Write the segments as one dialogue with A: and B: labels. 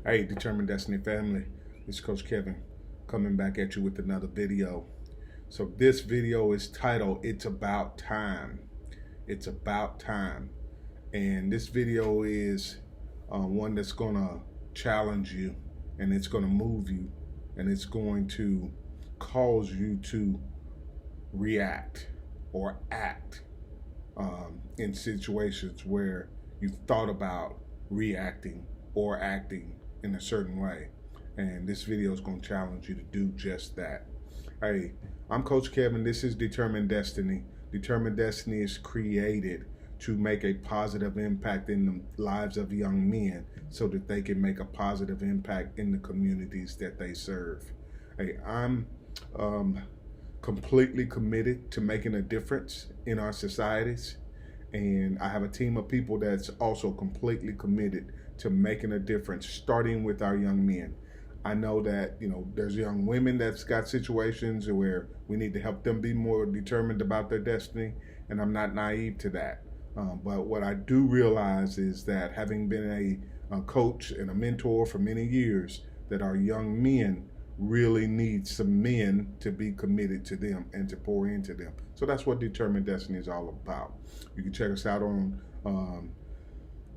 A: Hey, Determined Destiny family, this is Coach Kevin coming back at you with another video. So this video is titled, It's About Time. It's about time. And this video is one that's going to challenge you, and it's going to move you, and it's going to cause you to react or act in situations where you've thought about reacting or acting in a certain way. And this video is going to challenge you to do just that. Hey, I'm Coach Kevin. This is Determined Destiny. Determined Destiny is created to make a positive impact in the lives of young men so that they can make a positive impact in the communities that they serve. Hey, I'm completely committed to making a difference in our societies. And I have a team of people that's also completely committed to making a difference, starting with our young men. I know that, there's young women that's got situations where we need to help them be more determined about their destiny, and I'm not naive to that. But what I do realize is that having been a coach and a mentor for many years, that our young men really need some men to be committed to them and to pour into them. So that's what Determined Destiny is all about. You can check us out on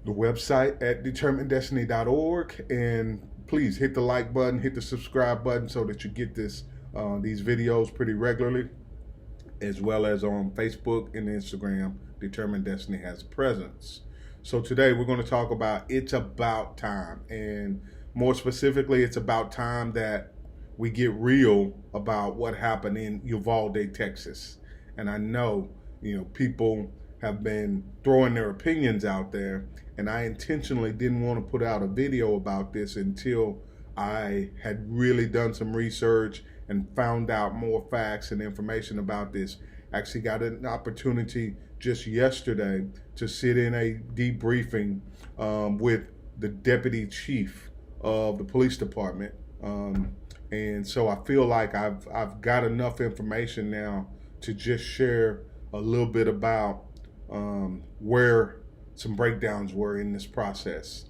A: the website at determineddestiny.org, and please hit the like button, hit the subscribe button so that you get these videos pretty regularly, as well as on Facebook and Instagram. Determined Destiny has a presence. So today we're going to talk about it's about time, and more specifically, it's about time that we get real about what happened in Uvalde, Texas. And I know, people have been throwing their opinions out there, and I intentionally didn't want to put out a video about this until I had really done some research and found out more facts and information about this. Actually got an opportunity just yesterday to sit in a debriefing with the deputy chief of the police department. And so I feel like I've got enough information now to just share a little bit about where some breakdowns were in this process.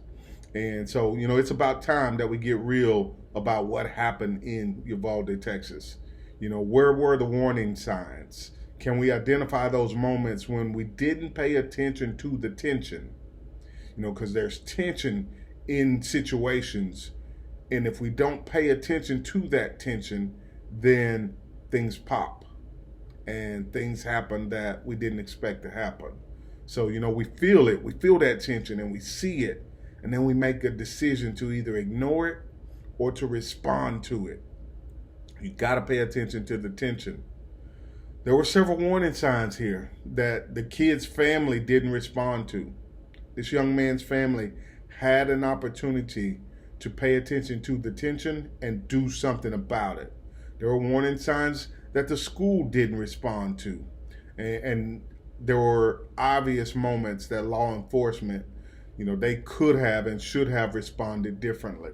A: And so, it's about time that we get real about what happened in Uvalde, Texas. Where were the warning signs? Can we identify those moments when we didn't pay attention to the tension? Because there's tension in situations. And if we don't pay attention to that tension, then things pop and things happen that we didn't expect to happen. So, we feel it, we feel that tension and we see it, and then we make a decision to either ignore it or to respond to it. You got to pay attention to the tension. There were several warning signs here that the kid's family didn't respond to. This young man's family had an opportunity to pay attention to the tension and do something about it. There were warning signs that the school didn't respond to. And there were obvious moments that law enforcement, they could have and should have responded differently.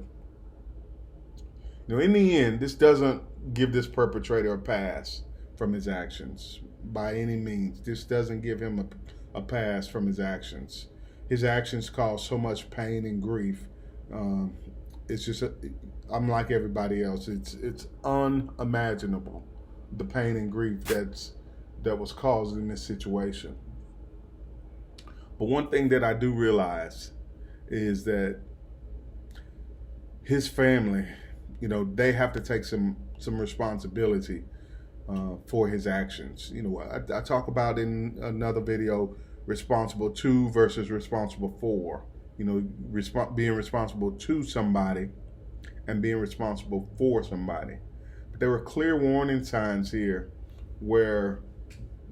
A: In the end, this doesn't give this perpetrator a pass from his actions by any means. This doesn't give him a pass from his actions. His actions cause so much pain and grief. It's just, I'm like everybody else. It's unimaginable, the pain and grief that was caused in this situation. But one thing that I do realize is that his family, they have to take some responsibility for his actions. I talk about in another video, responsible to versus responsible for. Being responsible to somebody and being responsible for somebody. But there were clear warning signs here where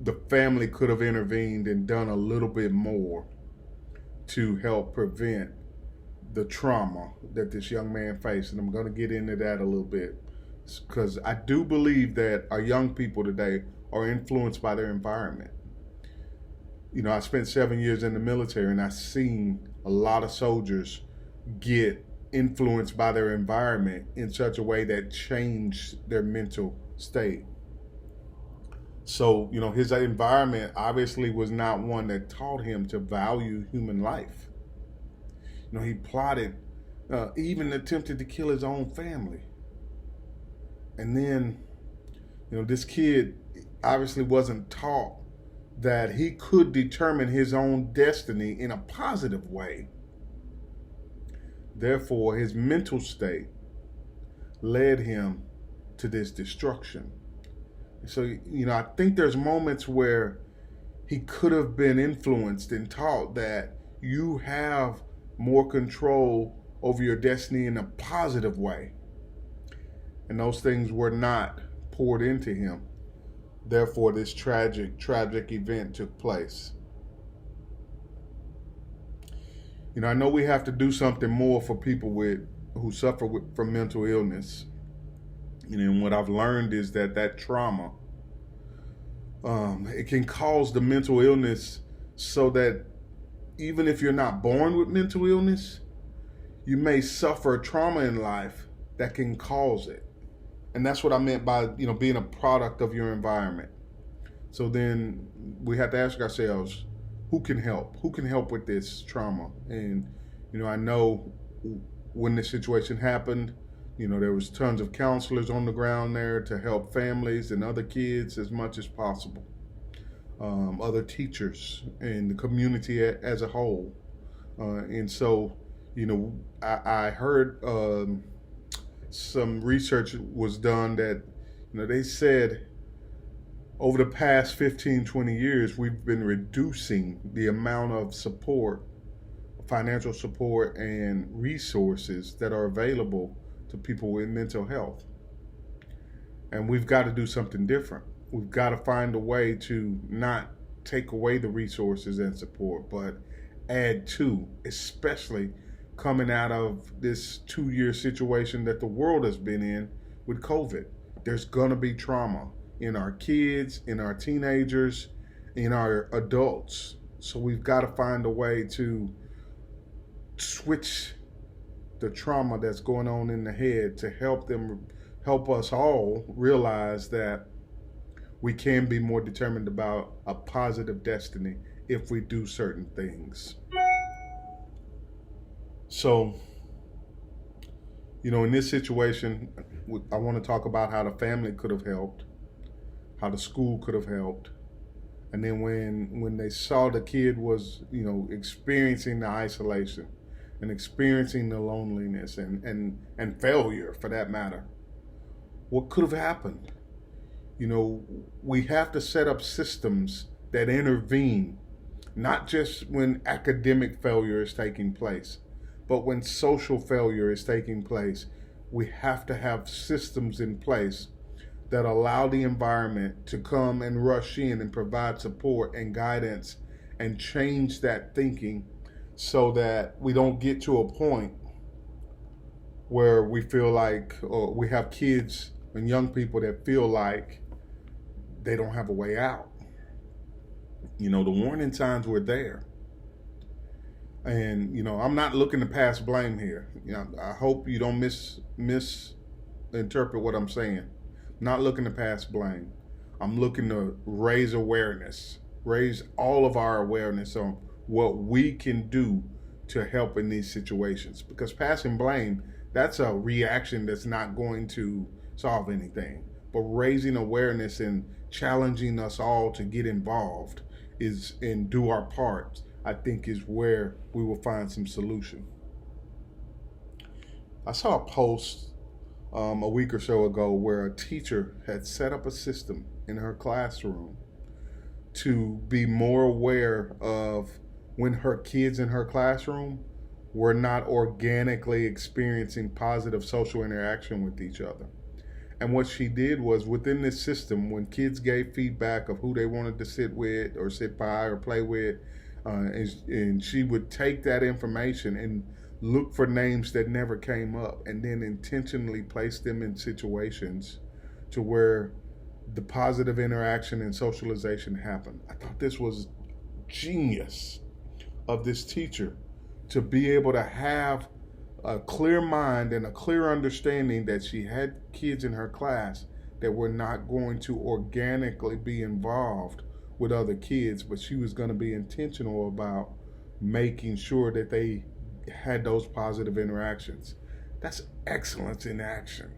A: the family could have intervened and done a little bit more to help prevent the trauma that this young man faced. And I'm going to get into that a little bit, because I do believe that our young people today are influenced by their environment. I spent 7 years in the military, and I've seen a lot of soldiers get influenced by their environment in such a way that changed their mental state. So, his environment obviously was not one that taught him to value human life. He plotted even attempted to kill his own family. And then, this kid obviously wasn't taught that he could determine his own destiny in a positive way. Therefore, his mental state led him to this destruction. So, I think there's moments where he could have been influenced and taught that you have more control over your destiny in a positive way. And those things were not poured into him. Therefore, this tragic event took place. I know we have to do something more for people who suffer from mental illness. And what I've learned is that trauma, it can cause the mental illness, so that even if you're not born with mental illness, you may suffer a trauma in life that can cause it. And that's what I meant by, being a product of your environment. So then we have to ask ourselves, who can help? Who can help with this trauma? And, I know when this situation happened, there was tons of counselors on the ground there to help families and other kids as much as possible. Other teachers and the community as a whole. And so, I heard some research was done that, they said over the past 15, 20 years, we've been reducing the amount of support, financial support, and resources that are available to people with mental health. And we've got to do something different. We've got to find a way to not take away the resources and support, but add to, especially coming out of this 2-year situation that the world has been in with COVID. There's going to be trauma in our kids, in our teenagers, in our adults. So we've got to find a way to switch the trauma that's going on in the head to help us all realize that we can be more determined about a positive destiny if we do certain things. So, in this situation, I want to talk about how the family could have helped, how the school could have helped. And then when they saw the kid was, experiencing the isolation and experiencing the loneliness and failure for that matter, what could have happened? We have to set up systems that intervene, not just when academic failure is taking place, but when social failure is taking place. We have to have systems in place that allow the environment to come and rush in and provide support and guidance and change that thinking, so that we don't get to a point where we feel like, or we have kids and young people that feel like they don't have a way out. The warning signs were there. And, I'm not looking to pass blame here. I hope you don't misinterpret what I'm saying. I'm not looking to pass blame. I'm looking to raise awareness, raise all of our awareness on what we can do to help in these situations. Because passing blame, that's a reaction that's not going to solve anything. But raising awareness and challenging us all to get involved and do our part, I think, is where we will find some solution. I saw a post a week or so ago where a teacher had set up a system in her classroom to be more aware of when her kids in her classroom were not organically experiencing positive social interaction with each other. And what she did was, within this system, when kids gave feedback of who they wanted to sit with or sit by or play with, and she would take that information and look for names that never came up, and then intentionally place them in situations to where the positive interaction and socialization happened. I thought this was genius of this teacher, to be able to have a clear mind and a clear understanding that she had kids in her class that were not going to organically be involved with other kids, but she was going to be intentional about making sure that they had those positive interactions. That's excellence in action.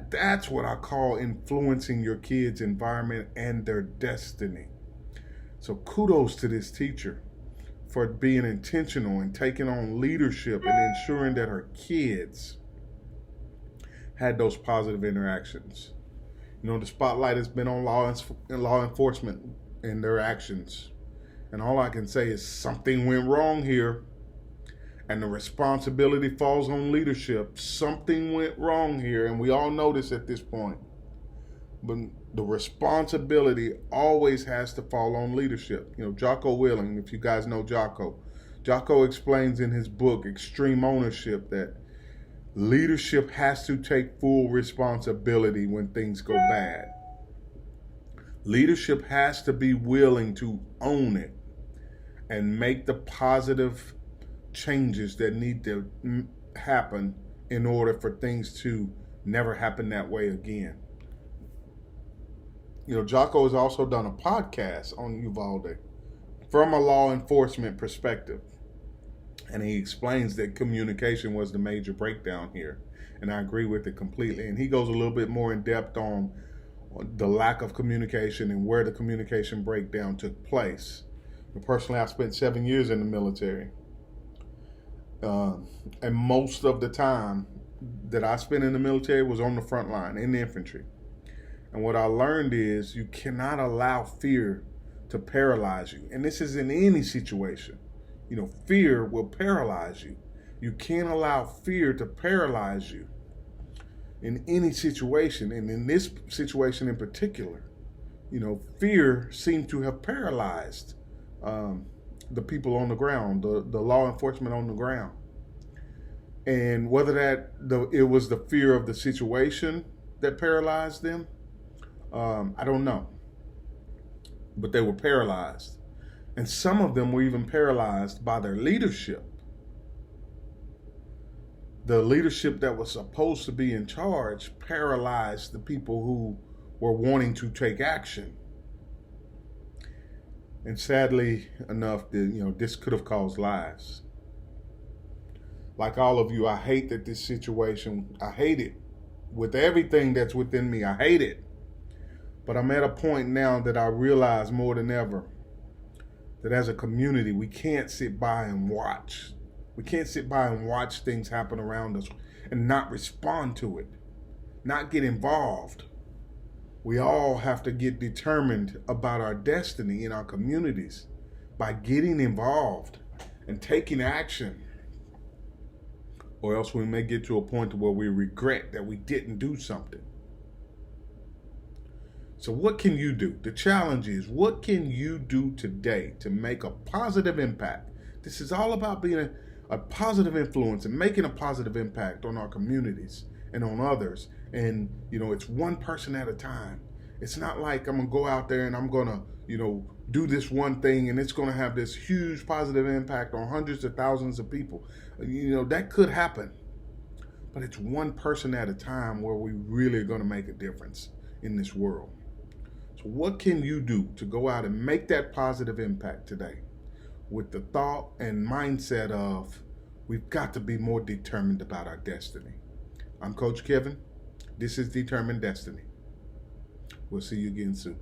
A: That's what I call influencing your kids' environment and their destiny. So kudos to this teacher for being intentional and taking on leadership and ensuring that her kids had those positive interactions. You know, the spotlight has been on law enforcement and their actions. And all I can say is something went wrong here. And the responsibility falls on leadership. Something went wrong here, and we all know this at this point. But the responsibility always has to fall on leadership. You know, Jocko Willing, if you guys know Jocko explains in his book, Extreme Ownership, that leadership has to take full responsibility when things go bad. Leadership has to be willing to own it and make the positive changes that need to happen in order for things to never happen that way again. You know, Jocko has also done a podcast on Uvalde from a law enforcement perspective. And he explains that communication was the major breakdown here. And I agree with it completely. And he goes a little bit more in depth on the lack of communication and where the communication breakdown took place. But personally, I spent 7 years in the military. And most of the time that I spent in the military was on the front line, in the infantry. And what I learned is you cannot allow fear to paralyze you. And this is in any situation. You know, fear will paralyze you. You can't allow fear to paralyze you in any situation. And in this situation in particular, you know, fear seemed to have paralyzed the people on the ground, the law enforcement on the ground. And whether it was the fear of the situation that paralyzed them, I don't know. But they were paralyzed. And some of them were even paralyzed by their leadership. The leadership that was supposed to be in charge paralyzed the people who were wanting to take action. And sadly enough, this could have caused lives. Like all of you, I hate that this situation, I hate it. With everything that's within me, I hate it. But I'm at a point now that I realize more than ever that as a community, we can't sit by and watch. We can't sit by and watch things happen around us and not respond to it, not get involved. We all have to get determined about our destiny in our communities by getting involved and taking action. Or else we may get to a point where we regret that we didn't do something. So what can you do? The challenge is, what can you do today to make a positive impact? This is all about being a positive influence and making a positive impact on our communities and on others. And, it's one person at a time. It's not like I'm going to go out there and I'm going to, do this one thing and it's going to have this huge positive impact on hundreds of thousands of people. That could happen. But it's one person at a time where we really are going to make a difference in this world. So what can you do to go out and make that positive impact today with the thought and mindset of we've got to be more determined about our destiny? I'm Coach Kevin. This is Determined Destiny. We'll see you again soon.